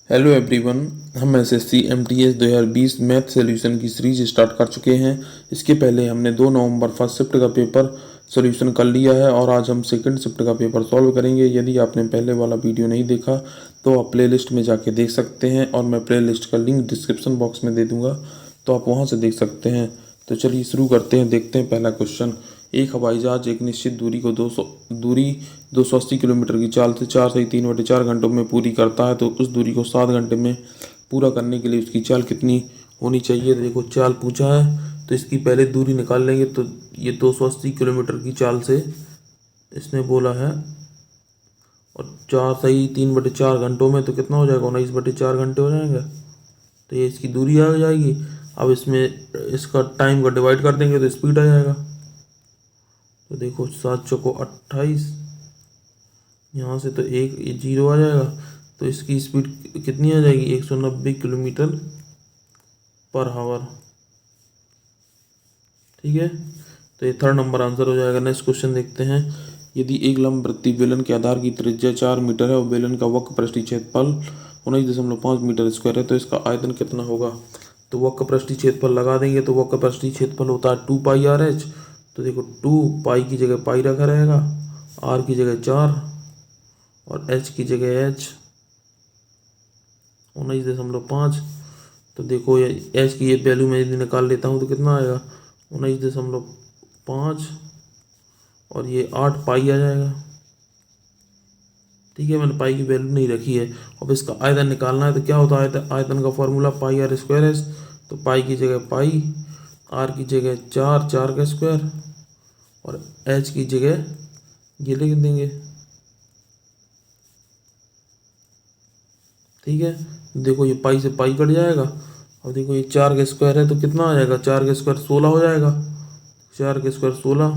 Hello everyone. हम SSC MTS 2020 math solution की series start कर चुके हैं। इसके पहले हमने 2 नवंबर फर्स्ट शिफ्ट का पेपर सॉल्यूशन कर लिया है और आज हम सेकंड शिफ्ट का पेपर सॉल्व करेंगे। यदि आपने पहले वाला वीडियो नहीं देखा तो आप प्लेलिस्ट में जाके देख सकते हैं और मैं प्लेलिस्ट का लिंक डिस्क्रिप्शन बॉक्स में दे दूँगा, तो आप वहाँ से देख सकते हैं। तो चलिए शुरू करते हैं। देखते हैं पहला क्वेश्चन। एक हवाई जहाज एक निश्चित दूरी 280 किलोमीटर की चाल से 4 से 3/4 घंटों में पूरी करता है, तो उस दूरी को 7 घंटे में पूरा करने के लिए उसकी चाल कितनी होनी चाहिए। तो देखो चाल पूछा है तो इसकी पहले दूरी निकाल लेंगे। तो ये 280 किलोमीटर की चाल से इसने बोला है और 4 से 3/4 घंटों में, तो कितना हो जाएगा, 19/4 घंटे हो जाएंगे। तो ये इसकी दूरी आ जाएगी। अब इसमें इसका टाइम का डिवाइड कर देंगे तो स्पीड आ जाएगा। तो देखो 7 चौको 28, यहाँ से तो एक जीरो आ जाएगा। तो इसकी स्पीड कितनी आ जाएगी, 190 किलोमीटर पर आवर। ठीक है, तो ये थर्ड नंबर आंसर हो जाएगा। नेक्स्ट क्वेश्चन देखते हैं। यदि एक लंबवृत्तीय बेलन के आधार की त्रिज्या 4 मीटर है और बेलन का वक्र पृष्ठीय क्षेत्रफल 19.5 मीटर स्क्वायर है, तो इसका आयतन कितना होगा। तो वक्र पृष्ठीय क्षेत्रफल लगा देंगे। तो वक्र पृष्ठीय क्षेत्रफल होता है 2πr/h। तो देखो 2 की जगह पाई रखा रहेगा, r की जगह 4 और h की जगह h 19.5। तो देखो ये h की ये वैल्यू मैं यदि निकाल लेता हूँ तो कितना आएगा, 19.5 और ये 8 पाई आ जाएगा। ठीक है, मैंने पाई की वैल्यू नहीं रखी है। अब इसका आयतन निकालना है तो क्या होता है, आयतन का फॉर्मूला πr²। तो पाई की जगह पाई, r की जगह 4 का स्क्वायर और h की जगह ये लिख देंगे। ठीक है, देखो ये पाई से पाई कट जाएगा। अब देखो ये 4 का स्क्वायर है तो कितना आ जाएगा, 4 का स्क्वायर 16 हो जाएगा। 4 का स्क्वायर 16,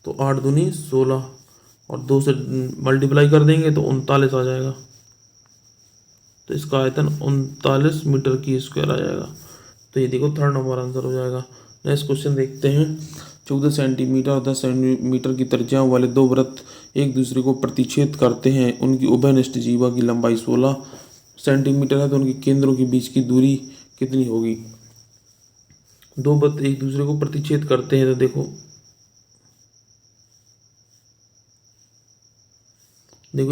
तो 8 दूनी 16 और 2 से मल्टीप्लाई कर देंगे तो 39 आ जाएगा। तो इसका आयतन 39 मीटर की स्क्वायर आ जाएगा। तो ये देखो थर्ड नंबर आंसर हो जाएगा। नेक्स्ट क्वेश्चन देखते हैं। 14 सेंटीमीटर और 10 सेंटीमीटर की त्रिज्याओं वाले दो वृत्त एक दूसरे को प्रतिच्छेद करते हैं। उनकी उभयनिष्ठ जीवा की लंबाई 16 सेंटीमीटर है, तो उनके केंद्रों के बीच की दूरी कितनी होगी। दो वृत्त एक दूसरे को प्रतिच्छेद करते हैं, तो देखो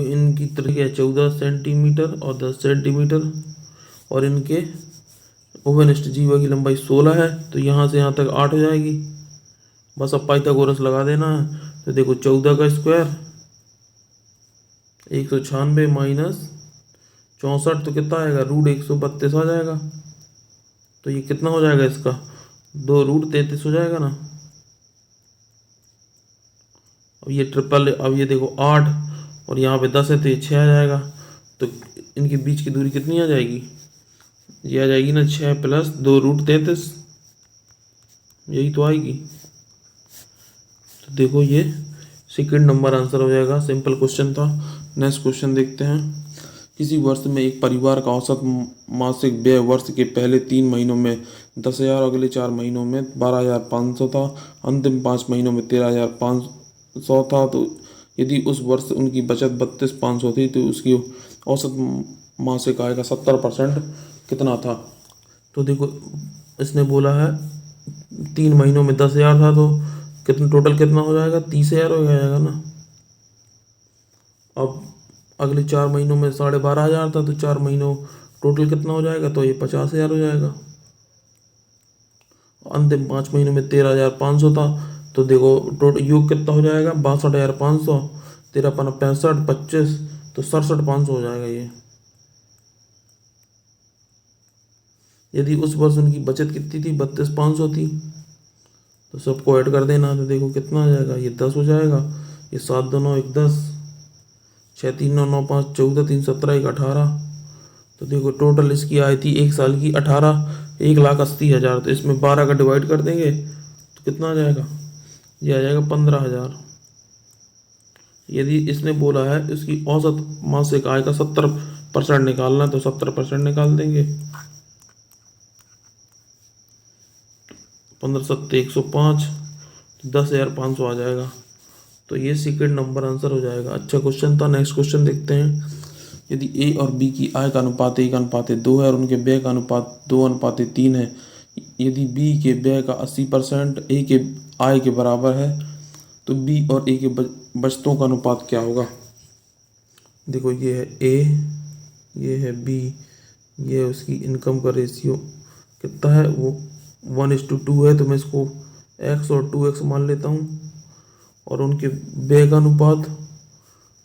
इनकी त्रिज्या 14 सेंटीमीटर और 10 सेंटीमीटर और इनके उभयनिष्ठ जीवा की लंबाई 16 है। तो यहाँ से यहाँ तक 8 हो जाएगी। बस अब पाइथागोरस लगा देना है। तो देखो 14 का स्क्वायर 196 माइनस 64, तो कितना आएगा, √132 आ जाएगा। तो ये कितना हो जाएगा, इसका 2√33 हो जाएगा ना। अब ये ट्रिपल, अब ये देखो 8 और यहाँ पे 10 है तो ये 6 आ जाएगा। तो इनके बीच की दूरी कितनी आ जाएगी, ये आ जाएगी ना 6 + 2√33, यही तो आएगी। तो देखो ये सेकंड नंबर आंसर हो जाएगा। सिंपल क्वेश्चन था। नेक्स्ट क्वेश्चन देखते हैं। किसी वर्ष में एक परिवार का औसत मासिक व्यय वर्ष के पहले 3 महीनों में 10,000, अगले 4 महीनों में 12,500 था, अंतिम 5 महीनों में 13,500 था। तो यदि उस वर्ष उनकी बचत 32,500 थी तो उसकी औसत मासिक आय का 70% कितना था। तो देखो इसने बोला है 3 महीनों में 10,000 था, तो कितना टोटल कितना हो जाएगा, 30,000 हो जाएगा ना। अब अगले 4 महीनों में 12,500 था, तो 4 महीनों टोटल कितना हो जाएगा, तो ये 50,000 हो जाएगा। अंतिम 5 महीनों में 13,500 था, तो देखो टोटल योग कितना हो जाएगा, 62,500, 13 × 65, 25, तो 67,500 हो जाएगा ये। यदि उस वर्ष उनकी बचत कितनी थी, 32,500 थी, तो सबको ऐड कर देना। तो देखो कितना आ जाएगा, ये 10 हो जाएगा, ये 7 2 9 1 10, 6 3 9 9 5 14, 3 17 1 18। तो देखो टोटल इसकी आय थी एक साल की 1,80,000। तो इसमें 12 का डिवाइड कर देंगे तो कितना आ जाएगा, ये आ जाएगा 15,000। यदि इसने बोला है इसकी औसत मासिक आय का 70% निकालना है, तो 70% निकाल देंगे। 15 7 105, 10,500 आ जाएगा। तो ये सेकंड नंबर आंसर हो जाएगा। अच्छा क्वेश्चन था। नेक्स्ट क्वेश्चन देखते हैं। यदि ए और बी की आय का अनुपात 1:2 है और उनके व्यय का अनुपात 2:3 है, यदि बी के व्यय का 80% ए के आय के बराबर है, तो बी और ए के बचतों का अनुपात क्या होगा। देखो ये है ए, ये है बी, ये है उसकी इनकम का रेशियो कितना है, वो 1:2 है, तो मैं इसको x और 2x मान लेता हूँ। और उनके व्यय का अनुपात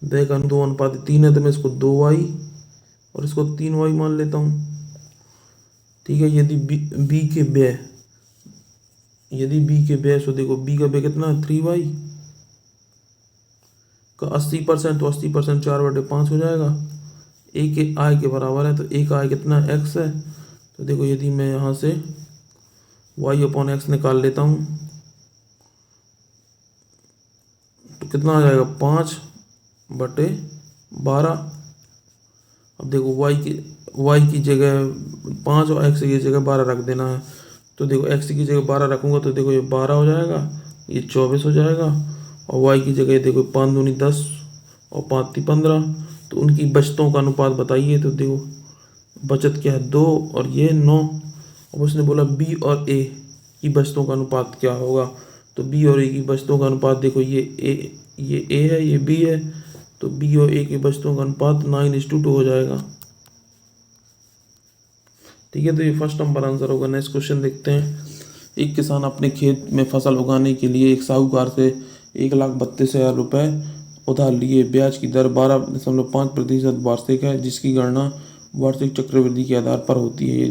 2:3 है, तो मैं इसको 2y और इसको 3y मान लेता हूँ। ठीक है। यदि बी के व्यय सो देखो बी का व्यय कितना है 3y का 80%, तो 80% 4/5 हो जाएगा। ए के आय के बराबर है, तो ए का आय कितना है x है, तो देखो यदि मैं यहाँ से y/x निकाल लेता हूँ तो कितना आ जाएगा 5/12। अब देखो y की जगह 5 और x की जगह 12 रख देना है, तो देखो x की जगह 12 रखूँगा तो देखो ये 12 हो जाएगा, ये 24 हो जाएगा। और y की जगह देखो 5 दूनी 10 और 5 × 15, तो उनकी बचतों का अनुपात बताइए। तो देखो बचत क्या है 2 और ये 9। अब उसने बोला बी और ए की बचतों का अनुपात क्या होगा, तो बी और ए की बचतों का अनुपात देखो ये ए है, ये बी है, तो बी और ए की बचतों का अनुपात 9:2 हो जाएगा। ठीक है, तो ये फर्स्ट नंबर आंसर होगा। नेक्स्ट क्वेश्चन देखते हैं। एक किसान अपने खेत में फसल उगाने के लिए एक साहूकार से 1,32,000 रुपये उधार लिए। ब्याज की दर 12.5% वार्षिक है, जिसकी गणना वार्षिक चक्रवृद्धि के आधार पर होती है। ये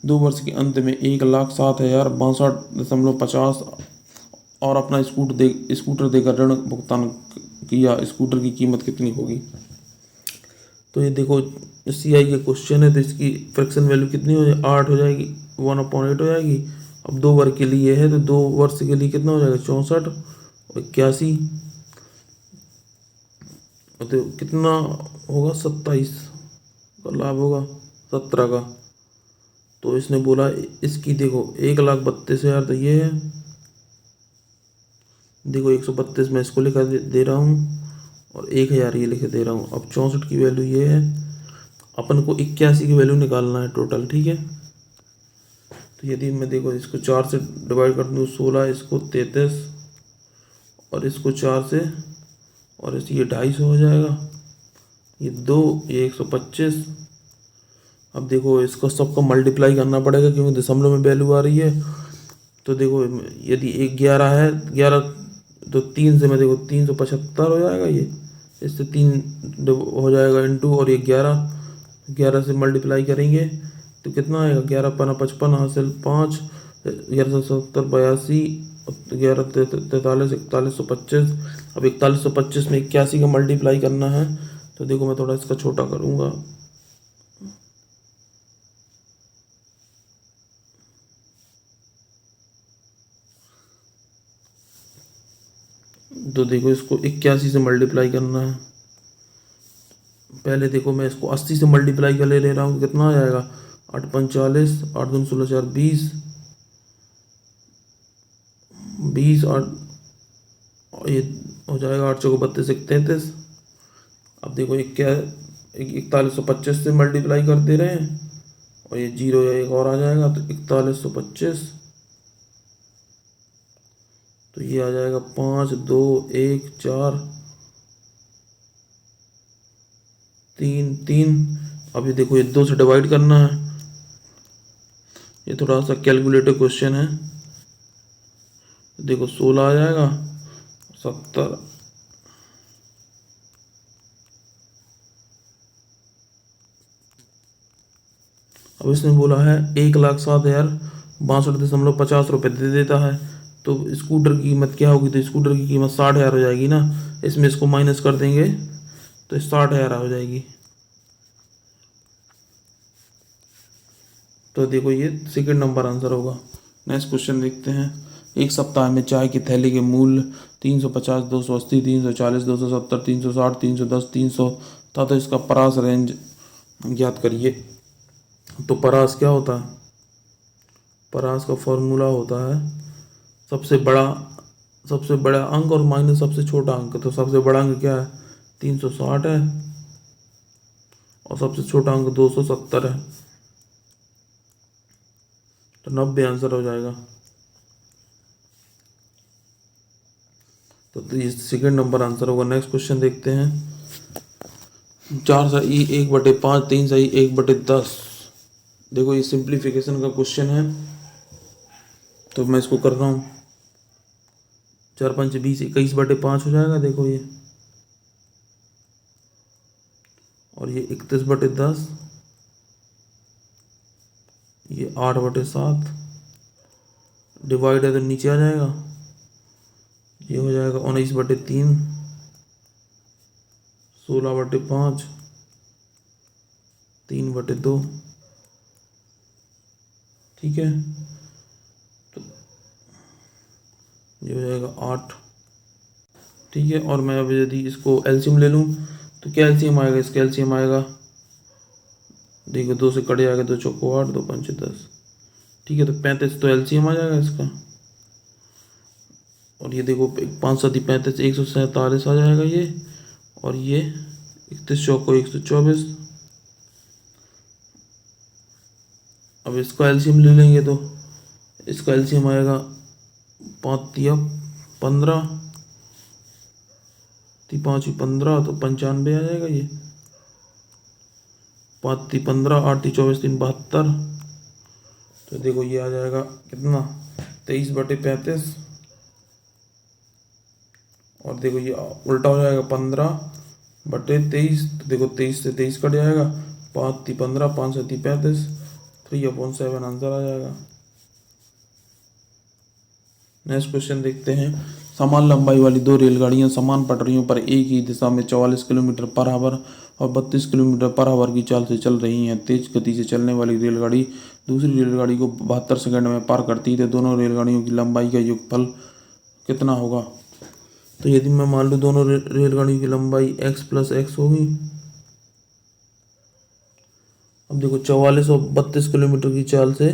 2 वर्ष के अंत में 1,07,062.50 और अपना स्कूटर देकर ऋण भुगतान किया। स्कूटर की कीमत कितनी होगी। तो ये देखो CI के क्वेश्चन है, तो इसकी फ्रैक्शन वैल्यू कितनी हो जाएगी 8 हो जाएगी, 1/8 हो जाएगी। अब 2 वर्ष के लिए है, तो 2 वर्ष के लिए कितना हो जाएगा 64 और 81, तो कितना होगा 27 का लाभ होगा 17 का। तो इसने बोला इसकी देखो 1,32,000 तो ये है, देखो 132 मैं इसको लिखा दे रहा हूँ और 1,000 ये लिख दे रहा हूँ। अब 64 की वैल्यू ये है, अपन को 81 की वैल्यू निकालना है टोटल। ठीक है, तो यदि मैं देखो इसको 4 से डिवाइड कर दूँ 16, इसको 33 और इसको 4 से, और इस ये 250 हो जाएगा, ये 2, ये 125। अब देखो इसको सबको मल्टीप्लाई करना पड़ेगा क्योंकि दशमलव में वैल्यू आ रही है। तो देखो यदि 11 है, 11 तो 3 से मैं देखो 375 हो जाएगा, ये इससे 3 हो जाएगा इंटू, और ये 11 से मल्टीप्लाई करेंगे तो कितना आएगा 11×5 हासिल 5, 1170 82, 11 43 4125। अब 4125 में 81 का मल्टीप्लाई करना है, तो देखो मैं थोड़ा इसका छोटा करूँगा। तो देखो इसको 81 से मल्टीप्लाई करना है। पहले देखो मैं इसको 80 से मल्टीप्लाई कर ले रहा हूँ, कितना आ जाएगा 8×5 = 40, 8 दूनी 16 4 20, 8 ये हो जाएगा 8 × 32 33। अब देखो ये क्या 4125 से मल्टीप्लाई कर दे रहे हैं, और ये 0 या एक और आ जाएगा, तो 4125, तो ये आ जाएगा 5 2 1 4 3 3। अब ये देखो ये 2 से डिवाइड करना है, ये थोड़ा सा कैलकुलेटिव क्वेश्चन है। देखो 16 आ जाएगा 70, अब इसने बोला है 1,07,062.50 रुपये दे देता है, तो स्कूटर की कीमत क्या होगी, तो स्कूटर की कीमत 60,000 हो जाएगी ना। इसमें इसको माइनस कर देंगे तो 60,000 हो जाएगी। तो देखो ये सेकंड नंबर आंसर होगा। नेक्स्ट क्वेश्चन देखते हैं। एक सप्ताह में चाय की थैली के मूल्य 350, 280, 340, 270, 360, 310, 300 था, तो इसका परास रेंज ज्ञात करिए। तो परास क्या होता है, परास का फॉर्मूला होता है सबसे बड़ा अंक और माइनस सबसे छोटा अंक। तो सबसे बड़ा अंक क्या है 360 है, और सबसे छोटा अंक 270 है, तो 90 आंसर हो जाएगा। तो ये सेकंड नंबर आंसर होगा। नेक्स्ट क्वेश्चन देखते हैं। 4 सही 1/5, 3 सही 1/10। देखो ये सिंप्लीफिकेशन का क्वेश्चन है, तो मैं इसको कर रहा हूँ। 4 5 20, 21/5 हो जाएगा। देखो ये, और ये 31/10, ये 8/7, डिवाइड है तो नीचे आ जाएगा, ये हो जाएगा 19/3, 16/5, 3/2। ठीक है, तो ये हो जाएगा 8। ठीक है, और मैं अब यदि इसको एलसीएम ले लूँ तो क्या एलसीएम आएगा? इसका एलसीएम आएगा, देखो 2 से कट जाएगा, 2 चौको 8, 2 पंचे 10। ठीक है, तो 35 तो एलसीएम आ जाएगा इसका। और ये देखो 5 7 35, 147 आ जाएगा ये, और ये 31 चौको 124। अब इसका एलसीएम ले लेंगे तो इसका एलसीएम आएगा 5 तिया 15, 5 15, तो 95 आ जाएगा ये। 5 15, 8 24, 3 72। तो देखो ये आ जाएगा कितना, 23/35। और देखो ये उल्टा हो जाएगा 15/23। तो देखो 23 से 23 कट जाएगा, 5 × 15, 5 × 35, 3/7 आंसर आ जाएगा। नेक्स्ट क्वेश्चन देखते हैं। समान लंबाई वाली 2 रेलगाड़ियां समान पटरियों पर एक ही दिशा में 44 किलोमीटर पर आवर और 32 किलोमीटर पर आवर की चाल से चल रही हैं। तेज गति से चलने वाली रेलगाड़ी दूसरी रेलगाड़ी को 72 सेकंड में पार करती है, तो दोनों रेलगाड़ियों की लंबाई का योगफल कितना होगा? तो यदि मैं मान लूँ दोनों रेलगाड़ियों की लंबाई x + x होगी। अब देखो 44 और 32 किलोमीटर की चाल से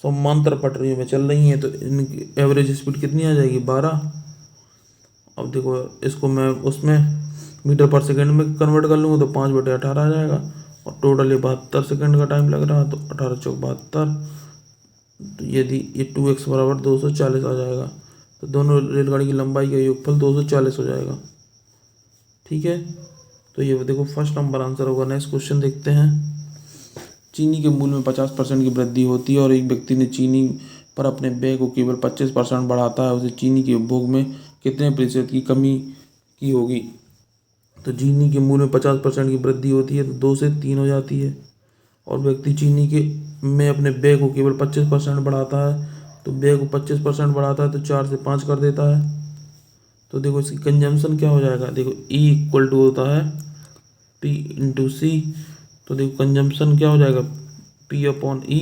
समांतर पटरियों में चल रही हैं, तो इनकी एवरेज स्पीड कितनी आ जाएगी? 12। अब देखो इसको मैं उसमें मीटर पर सेकंड में कन्वर्ट कर लूँगा तो 5/18 आ जाएगा, और टोटल ये 72 सेकंड का टाइम लग रहा है, तो 18 × 72। तो यदि ये 2x = 240 आ जाएगा, तो दोनों रेलगाड़ी की लंबाई का योगफल 240 हो जाएगा। ठीक है, तो ये देखो फर्स्ट नंबर आंसर होगा। नेक्स्ट क्वेश्चन देखते हैं। चीनी के मूल्य में 50% की वृद्धि होती है और एक व्यक्ति ने चीनी पर अपने व्यय को केवल 25% बढ़ाता है, उसे चीनी के उपभोग में कितने प्रतिशत की कमी की होगी? तो चीनी के मूल्य में 50% की वृद्धि होती है तो 2 से 3 हो जाती है, और व्यक्ति चीनी के में अपने व्यय को केवल 25% बढ़ाता है, तो व्यय को 25% बढ़ाता है तो 4 से 5 कर देता है। तो देखो इसकी कंजम्पशन क्या हो जाएगा? देखो E = होता है P × C। तो देखो कंजम्पशन क्या हो जाएगा? P/E।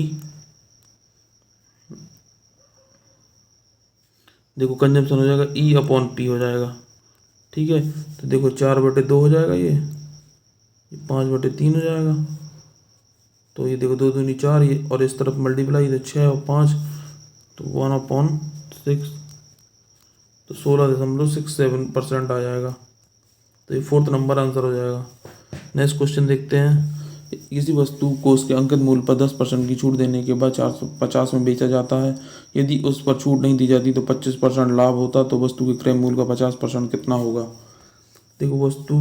देखो कंजम्पशन हो जाएगा E/P हो जाएगा। ठीक है, तो देखो 4/2 हो जाएगा, ये 5/3 हो जाएगा। तो ये देखो 2 दूनी 4, ये और इस तरफ मल्टीप्लाई, तो 6 और 5, तो 1/6, तो 16.67% आ जाएगा। तो ये फोर्थ नंबर आंसर हो जाएगा। नेक्स्ट क्वेश्चन देखते हैं। किसी वस्तु को उसके अंकित मूल्य पर 10% की छूट देने के बाद 450 में बेचा जाता है। यदि उस पर छूट नहीं दी जाती तो 25% लाभ होता, तो वस्तु के क्रय मूल्य का 50% कितना होगा? देखो वस्तु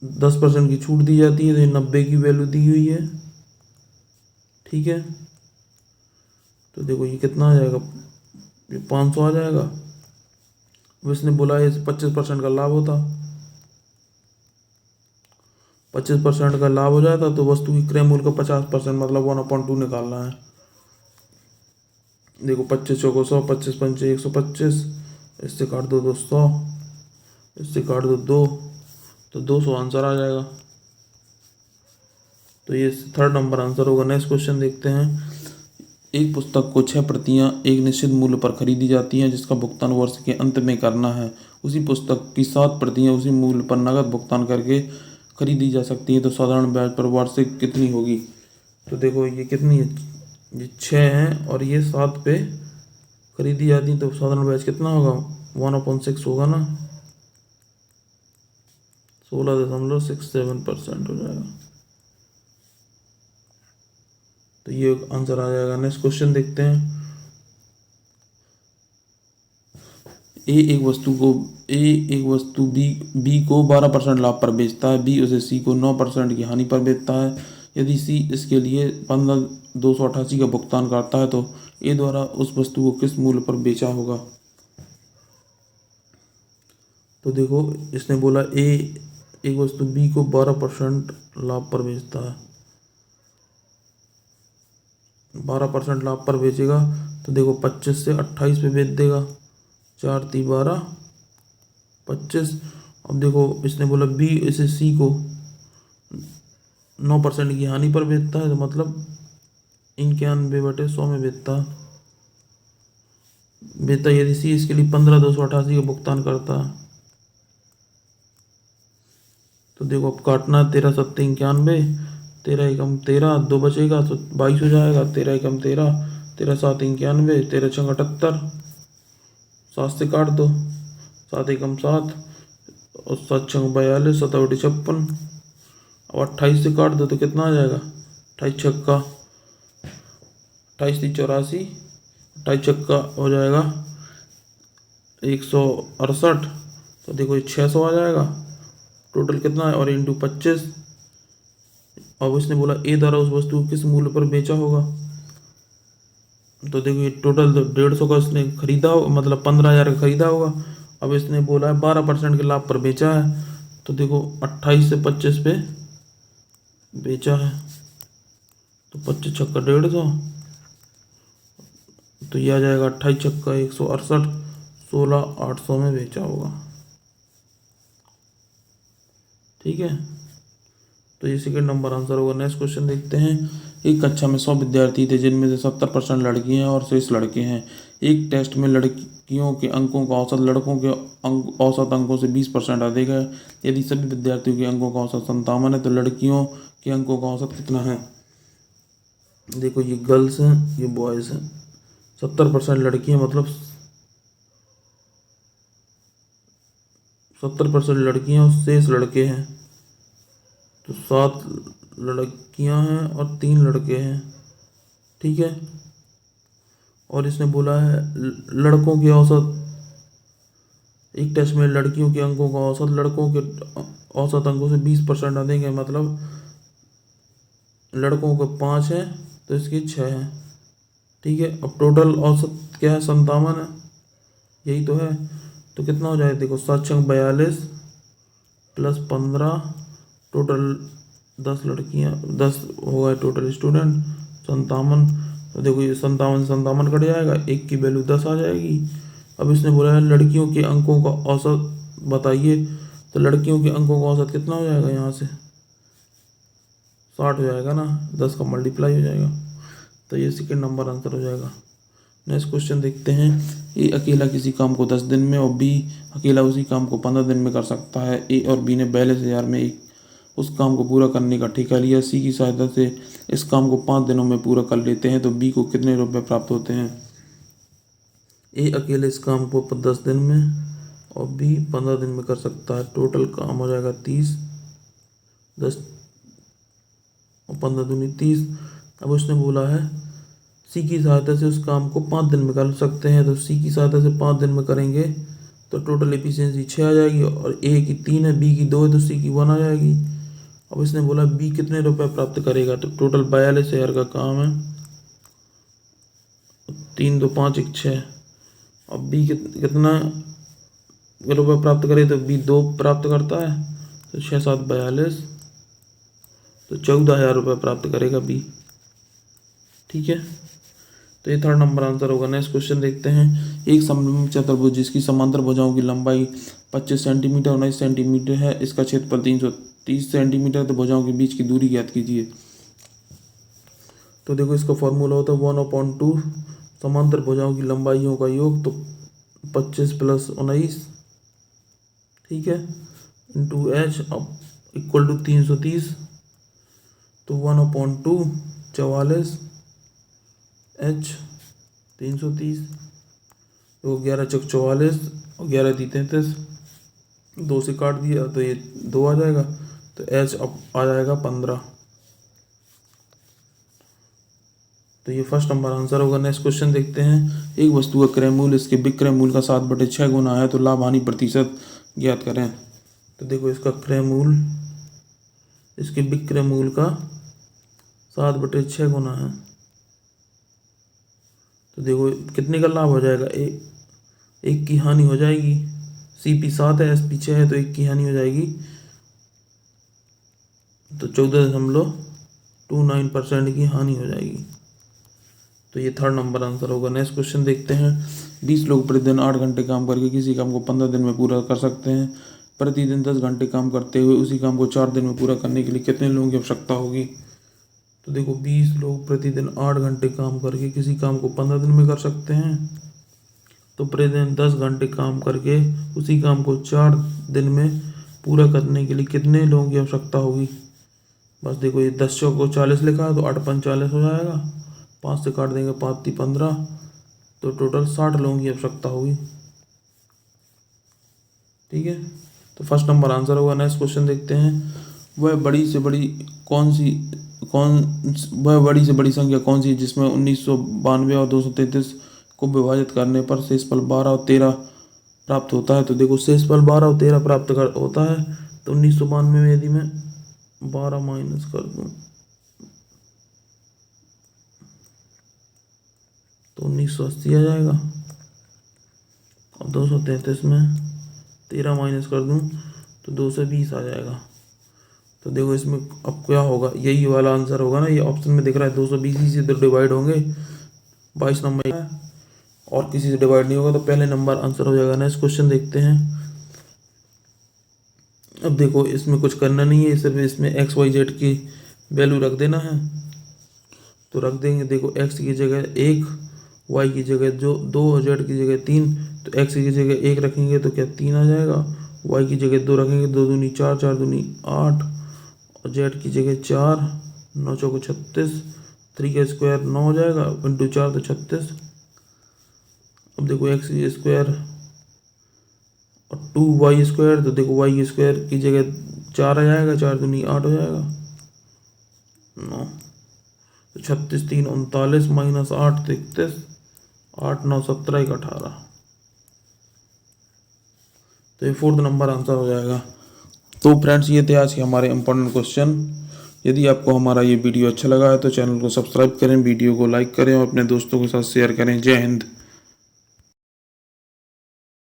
10% की छूट दी जाती है, तो ये 90 की वैल्यू दी हुई है। ठीक है, तो देखो ये कितना आ जाएगा? ये 500 आ जाएगा। अब इसने बोला है 25% का लाभ होता, 25% का लाभ हो जाता तो वस्तु की क्रय मूल्य का 50% मतलब 1/2 निकालना है। देखो 25 चौको 100, 25 पंचे 125, इससे काट दो 100, इससे काट दो 2, तो 200 आंसर आ जाएगा। तो ये थर्ड नंबर आंसर होगा। नेक्स्ट क्वेश्चन देखते हैं। एक पुस्तक को 6 प्रतियां एक निश्चित मूल्य पर खरीदी जाती हैं जिसका भुगतान वर्ष के अंत में करना है। उसी पुस्तक की 7 प्रतियां उसी मूल्य पर नकद भुगतान करके खरीदी जा सकती हैं, तो साधारण ब्याज पर वार्षिक कितनी होगी? तो देखो ये कितनी है? ये 6 हैं और ये 7 पे खरीदी जाती है, तो साधारण ब्याज कितना होगा? 1/6 होगा ना, 16.67% हो जाएगा। तो ये आंसर आ जाएगा। नेक्स्ट क्वेश्चन देखते हैं। ए एक वस्तु बी को 12% लाभ पर बेचता है। बी उसे सी को 9% की हानि पर बेचता है। यदि सी इसके लिए 15,288 का भुगतान करता है तो ए द्वारा उस वस्तु को किस मूल्य पर बेचा होगा। तो देखो, इसने बोला ए एक वस्तु बी को 12% लाभ पर बेचता है। 12% लाभ पर बेचेगा तो देखो 25 से 28 पे बेच देगा। 4×3 = 12, 25। अब देखो, इसने बोला बी इसे सी को 9% की हानि पर बेचता है, तो मतलब 91/100 में बेचता यदि सी इसके लिए 15,288 का भुगतान करता है। तो देखो, अब काटना 13×7 = 91, 13×1 = 13, 2 बचेगा तो 22 हो जाएगा। 13×1 = 13, 13×7 = 91, 13×6 = 78, 7 से काट दो, 7×1 = 7 और 7×6 = 42, 7×56। अब 28 से काट दो तो कितना आ जाएगा। 28×6 = 28×3 = 84, 28×6 हो जाएगा 168। तो देखो, ये 600 आ जाएगा। टोटल कितना है और इंटू 25। अब इसने बोला ए द्वारा उस वस्तु को किस मूल्य पर बेचा होगा। तो देखो, ये टोटल तो 150 का इसने खरीदा हो, मतलब 15,000 का खरीदा होगा। अब इसने बोला है 12% के लाभ पर बेचा है। तो देखो, 28 से 25 पे बेचा है तो 25×6 = 150। तो यह आ जाएगा 28×6 = 168, 16,800 में बेचा होगा। ठीक है, तो ये सेकंड नंबर आंसर होगा। नेक्स्ट क्वेश्चन देखते हैं। एक कक्षा में 100 विद्यार्थी थे जिनमें से 70% लड़कियां और शेष लड़के हैं। एक टेस्ट में लड़कियों के अंकों का औसत लड़कों के औसत अंकों से 20% अधिक है। यदि सभी विद्यार्थियों के अंकों का औसत 57 है तो लड़कियों के अंकों का औसत कितना है। देखो, ये गर्ल्स हैं, ये बॉयज़ हैं। 70% लड़कियां मतलब 70% लड़कियां और शेष लड़के हैं। तो 7 लड़कियां हैं और 3 लड़के हैं। ठीक है, और इसने बोला है लड़कों के औसत, एक टेस्ट में लड़कियों के अंकों का औसत लड़कों के औसत अंकों से 20% अधिक है। मतलब लड़कों के 5 है तो इसकी 6 है। ठीक है, अब टोटल औसत क्या है, 57 है, यही तो है। तो कितना हो जाएगा, देखो 7×6 = 42 + 15, टोटल 10 लड़कियां, 10 हो गए टोटल स्टूडेंट, 57। तो देखो, ये 57 से 57 कट जाएगा, एक की वैल्यू 10 आ जाएगी। अब इसने बोला है लड़कियों के अंकों का औसत बताइए। तो लड़कियों के अंकों का औसत कितना हो जाएगा, यहाँ से 60 हो जाएगा ना, 10 का मल्टीप्लाई हो जाएगा। तो ये सेकंड नंबर आंसर हो जाएगा। नेक्स्ट क्वेश्चन देखते हैं। ए अकेला किसी काम को 10 दिन में और बी अकेला उसी काम को 15 दिन में कर सकता है। ए और बी ने 42,000 में उस काम को पूरा करने का ठेका लिया। सी की सहायता से इस काम को 5 दिनों में पूरा कर लेते हैं तो बी को कितने रुपए प्राप्त होते हैं। ए अकेले इस काम को 10 दिन में और बी 15 दिन में कर सकता है। टोटल काम हो जाएगा 30, 10 और 15 दूनी 30। अब उसने बोला है सी की सहायता से उस काम को 5 दिन में कर सकते हैं। तो सी की सहायता से 5 दिन में करेंगे तो टोटल एफिशिएंसी 6 आ जाएगी और ए की 3 है, बी की 2 है, तो सी की 1 आ जाएगी। अब इसने बोला बी कितने रुपए प्राप्त करेगा। तो टोटल 42,000 का काम है, 3 2 5 1 6। अब बी कितना रुपए प्राप्त करे, तो बी 2 प्राप्त करता है, तो 6 7 42, तो 14,000 रुपये प्राप्त करेगा बी। ठीक है, तो ये थर्ड नंबर आंसर होगा। नेक्स्ट क्वेश्चन देखते हैं। एक सममित चतुर्भुज जिसकी समांतर भुजाओं की लंबाई 25 सेंटीमीटर और 19 सेंटीमीटर है, इसका क्षेत्रफल 330 सेंटीमीटर, तो भुजाओं के बीच की दूरी ज्ञात कीजिए। तो देखो, इसका फॉर्मूला होता है 1/2 समांतर भुजाओं की लंबाइयों का योग, तो 25 + 19, ठीक है, इंटू एच इक्वल टू 330। तो 1/2 44 एच 330, तो 11×4 = 44 और 11×3 = 33। 2 से काट दिया तो ये 2 आ जाएगा, तो एच अब आ जाएगा 15। तो ये फर्स्ट नंबर आंसर होगा। नेक्स्ट क्वेश्चन देखते हैं। एक वस्तु का क्रय मूल्य इसके विक्रय मूल्य का 7/6 गुना है, तो लाभ हानि प्रतिशत ज्ञात करें। तो देखो इसका क्रय मूल्य इसके विक्रय मूल्य का 7/6 गुना है, तो देखो कितने का लाभ हो जाएगा, एक की हानि हो जाएगी। CP 7 है, SP 6 है, तो 1 की हानि हो जाएगी, तो 14.29% की हानि हो जाएगी। तो ये थर्ड नंबर आंसर होगा। नेक्स्ट क्वेश्चन देखते हैं। 20 लोग प्रतिदिन 8 घंटे काम करके किसी काम को 15 दिन में पूरा कर सकते हैं। प्रतिदिन 10 घंटे काम करते हुए उसी काम को 4 दिन में पूरा करने के लिए कितने लोगों की आवश्यकता होगी। तो देखो 20 लोग प्रतिदिन 8 घंटे काम करके किसी काम को 15 दिन में कर सकते हैं, तो प्रतिदिन 10 घंटे काम करके उसी काम को 4 दिन में पूरा करने के लिए कितने लोगों की आवश्यकता होगी। बस देखो ये 10 को 40 लिखा है, तो 8 5 40 हो जाएगा, 5 से काट देंगे 5 3 15, तो टोटल 60 लोगों की आवश्यकता होगी। ठीक है, तो फर्स्ट नंबर आंसर होगा। नेक्स्ट क्वेश्चन देखते हैं। वह बड़ी से बड़ी संख्या कौन सी है जिसमें 1992 और 233 को विभाजित करने पर शेषफल 12 और 13 प्राप्त होता है। तो देखो शेषफल 12 और 13 होता है, तो 1992 में यदि मैं 12 माइनस कर दूं तो 1980 आ जाएगा, और 233 में 13 माइनस कर दूं तो 220 आ जाएगा। तो देखो इसमें अब क्या होगा, यही वाला आंसर होगा ना, ये ऑप्शन में दिख रहा है 220 ही से तो डिवाइड होंगे, 22 नंबर है और किसी से डिवाइड नहीं होगा, तो पहले नंबर आंसर हो जाएगा। नेक्स्ट क्वेश्चन देखते हैं। अब देखो इसमें कुछ करना नहीं है, सिर्फ इसमें XYZ की वैल्यू रख देना है, तो रख देंगे। देखो x की जगह 1, y की जगह 2 और z की जगह 3, तो x की जगह 1 रखेंगे तो क्या 3 आ जाएगा, y की जगह 2 रखेंगे 2 दूनी 4 4 दूनी 8, और z की जगह 4, 9 चौको 36, 3 का स्क्वायर 9 हो जाएगा, इंटू 4 तो 36। अब देखो x की स्क्वायर और 2y स्क्वायर, तो देखो y स्क्वायर की जगह 4 आ जाएगा, 4 दूनी 8 हो जाएगा 9, तो 36 3 39 माइनस 8 31, 8 9 17 1 18, तो ये फोर्थ नंबर आंसर हो जाएगा। तो फ्रेंड्स ये थे आज के हमारे इंपॉर्टेंट क्वेश्चन। यदि आपको हमारा ये वीडियो अच्छा लगा है तो चैनल को सब्सक्राइब करें, वीडियो को लाइक करें और अपने दोस्तों के साथ शेयर करें। जय हिंद।